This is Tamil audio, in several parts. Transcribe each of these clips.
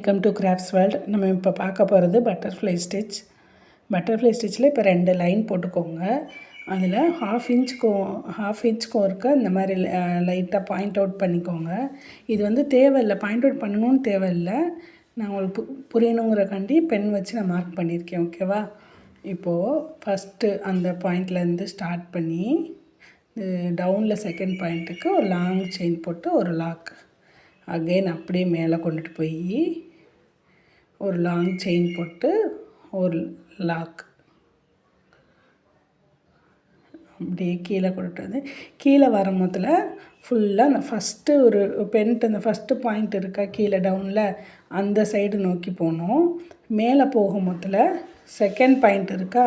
Welcome to crafts world. நம்ம இப்போ பார்க்க போகிறது பட்டர்ஃப்ளை ஸ்டிச். பட்டர்ஃப்ளை ஸ்டிச்சில் இப்போ 2 லைன் போட்டுக்கோங்க. அதில் ஹாஃப் இன்ச்சுக்கும் இருக்க இந்த மாதிரி லைட்டாக பாயிண்ட் அவுட் பண்ணிக்கோங்க. இது வந்து தேவையில்லை, பாயிண்ட் அவுட் பண்ணணும்னு தேவையில்லை. நான் உங்களுக்கு புரியணுங்கிறக்காண்டி பென் வச்சு நான் மார்க் பண்ணியிருக்கேன். ஓகேவா? இப்போது ஃபஸ்ட்டு அந்த பாயிண்ட்லேருந்து ஸ்டார்ட் பண்ணி டவுனில் செகண்ட் பாயிண்ட்டுக்கு ஒரு லாங் செயின் போட்டு ஒரு லாக். அகெயின் அப்படியே மேலே கொண்டுட்டு போய் ஒரு லாங் செயின் போட்டு ஒரு லாக். அப்படியே கீழே கொண்டுட்டு வந்து கீழே வரும்போதில் ஃபுல்லாக அந்த ஃபஸ்ட்டு ஒரு பென்ட்டு அந்த ஃபஸ்ட்டு பாயிண்ட் இருக்கா கீழே டவுனில் அந்த சைடு நோக்கி போகணும். மேலே போகும்போதில் செகண்ட் பாயிண்ட் இருக்கா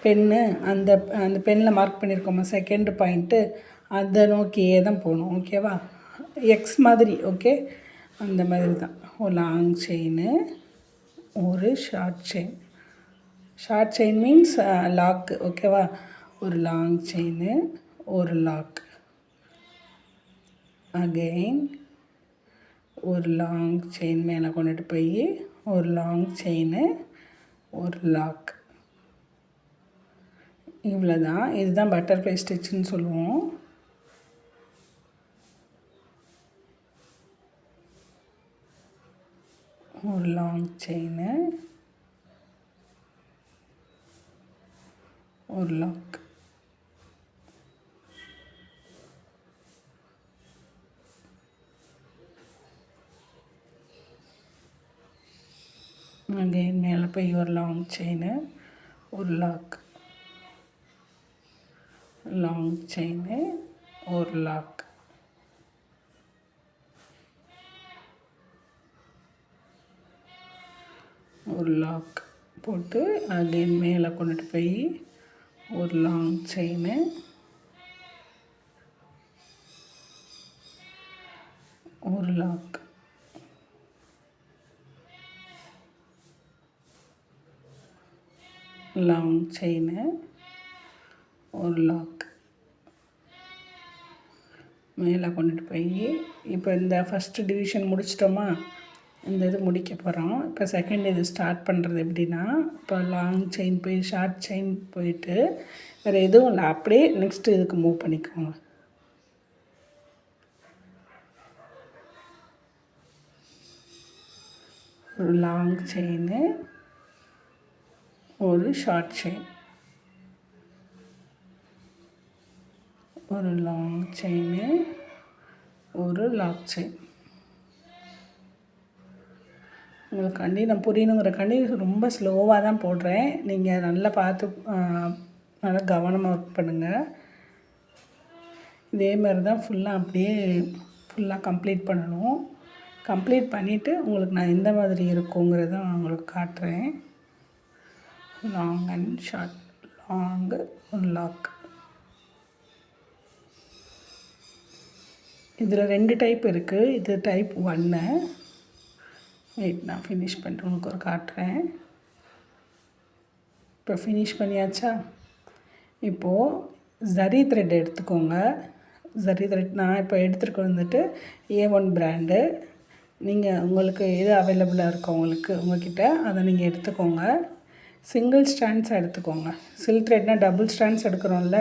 பென்னு, அந்த அந்த பென்னில் மார்க் பண்ணியிருக்கோமா செகண்டு பாயிண்ட்டு, அதை நோக்கியே தான் போகணும். ஓகேவா? எக்ஸ் மாதிரி. ஓகே, அந்த மாதிரி தான். ஒரு லாங் செயினு, ஒரு ஷார்ட் செயின் மீன்ஸ் லாக்கு. ஓகேவா? ஒரு லாங் செயினு, ஒரு லாக். அகெயின் ஒரு லாங் செயின் மேலே கொண்டுட்டு போய் ஒரு லாங் செயினு, ஒரு லாக். இவ்வளோ தான். இதுதான் பட்டர்ஃப்ளை ஸ்டிச்சுன்னு சொல்லுவோம். ஒரு லாங் செயினு, ஒரு லாக். அகெயின் மேலே போய் ஒரு லாங் செயினு, ஒரு லாக். லாங் செயினு, ஒரு லாக். ஒரு லாக் போட்டு அகெயின் மேலே கொண்டுட்டு போய் ஒரு லாங் செயினு, ஒரு லாக். லாங் செயினு, ஒரு லாக். மேலே கொண்டுட்டு போய் இப்போ இந்த ஃபஸ்ட்டு டிவிஷன் முடிச்சிட்டோமா, இந்த இது முடிக்க போகிறோம். இப்போ செகண்ட் இது ஸ்டார்ட் பண்ணுறது எப்படின்னா, இப்போ லாங் செயின் போய் ஷார்ட் செயின் போயிட்டு வேறு எதுவும் இல்லை, அப்படியே நெக்ஸ்ட்டு இதுக்கு மூவ் பண்ணிக்கோங்க. ஒரு லாங் செயினு, ஒரு ஷார்ட் செயின், ஒரு லாங் செயினு, ஒரு லாக் செயின். உங்களுக்காண்டி நான் புரியணுங்கிறக்காண்டி ரொம்ப ஸ்லோவாக தான் போடுறேன். நீங்கள் நல்லா பார்த்து நல்லா கவனமாக ஒர்க் பண்ணுங்கள். இதே மாதிரி தான் ஃபுல்லாக கம்ப்ளீட் பண்ணணும். கம்ப்ளீட் பண்ணிவிட்டு உங்களுக்கு நான் எந்த மாதிரி இருக்குங்கிறத நான் உங்களுக்கு காட்டுறேன். லாங் அண்ட் ஷார்ட், லாங்கு, ஒரு லாக். இதில் 2 டைப் இருக்குது. இது டைப் 1. வெயிட், நான் ஃபினிஷ் பண்ணிட்டு உங்களுக்கு ஒரு காட்டுறேன். இப்போ ஃபினிஷ் பண்ணியாச்சா? இப்போது ஜரி த்ரெட் எடுத்துக்கோங்க. ஜரி த்ரெட் நான் இப்போ எடுத்துகிட்டு வந்துட்டு A1 பிராண்டு. நீங்கள் உங்களுக்கு எது அவைலபிளாக இருக்கோ உங்கள்கிட்ட அதை நீங்கள் எடுத்துக்கோங்க. சிங்கிள் ஸ்டாண்ட்ஸாக எடுத்துக்கோங்க. சில்க் த்ரெட்னால் டபுள் ஸ்டாண்ட்ஸ் எடுக்கிறோம்ல,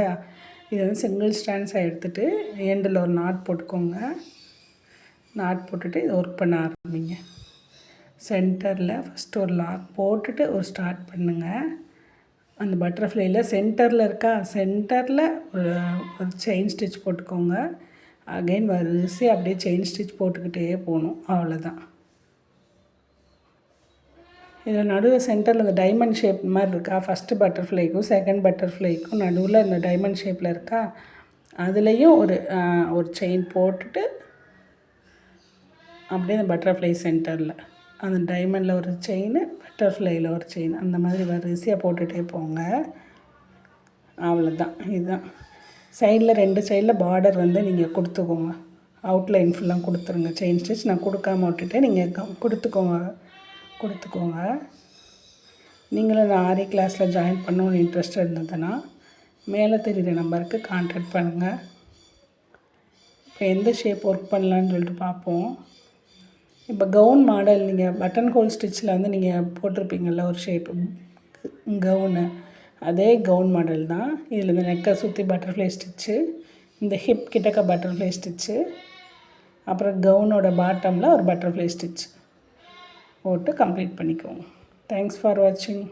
இது வந்து சிங்கிள் ஸ்டாண்ட்ஸாக எடுத்துகிட்டு எண்டில் ஒரு நாட் போட்டுக்கோங்க. நாட் போட்டுட்டு இதை ஒர்க் பண்ண ஆரம்பிங்க. சென்டரில் ஃபஸ்ட்டு ஒரு லாக் போட்டுட்டு ஒரு ஸ்டார்ட் பண்ணுங்கள். அந்த பட்டர்ஃப்ளையில் சென்டரில் இருக்கா, சென்டரில் ஒரு செயின் ஸ்டிச் போட்டுக்கோங்க. அகெயின் வரிசை அப்படியே செயின் ஸ்டிச் போட்டுக்கிட்டே போகணும். அவ்வளோதான். இதில் நடுவில் சென்டரில் இந்த டைமண்ட் ஷேப் மாதிரி இருக்கா, ஃபஸ்ட்டு பட்டர்ஃப்ளைக்கும் செகண்ட் பட்டர்ஃப்ளைக்கும் நடுவில் இந்த டைமண்ட் ஷேப்பில் இருக்கா, அதுலேயும் ஒரு செயின் போட்டுட்டு அப்படியே இந்த பட்டர்ஃப்ளை சென்டரில் அந்த டைமண்டில் ஒரு செயின், பட்டர்ஃப்ளையில் ஒரு செயின், அந்த மாதிரி வரிசையாக போட்டுகிட்டே போங்க. அவ்வளோதான். இதுதான். சைடில் 2 சைடில் பார்டர் வந்து நீங்கள் கொடுத்துக்கோங்க. அவுட்லைன் ஃபுல்லாக கொடுத்துருங்க. செயின் ஸ்டிச் நான் கொடுக்காம விட்டுட்டு நீங்கள் கொடுத்துக்கோங்க. நீங்களும் இந்த ஆரி கிளாஸில் ஜாயின் பண்ணணும்னு இன்ட்ரெஸ்ட் இருந்ததுன்னா மேலே தெரிகிற நம்பருக்கு கான்டாக்ட் பண்ணுங்கள். இப்போ எந்த ஷேப் ஒர்க் பண்ணலான்னு சொல்லிட்டு பார்ப்போம். இப்போ கவுன் மாடல் நீங்கள் பட்டன் ஹோல் ஸ்டிச்சில் வந்து நீங்கள் போட்டிருப்பீங்கள்ல ஒரு ஷேப்பு கவுனு, அதே கவுன் மாடல் தான். இதில் இந்த நெக்கை சுற்றி பட்டர்ஃப்ளை ஸ்டிச்சு, இந்த ஹிப் கிட்டக்க பட்டர்ஃப்ளை ஸ்டிச்சு, அப்புறம் கவுனோட பாட்டமில் ஒரு பட்டர்ஃப்ளை ஸ்டிச் போட்டு கம்ப்ளீட் பண்ணிக்கோங்க. தேங்க்ஸ் ஃபார் வாட்சிங்.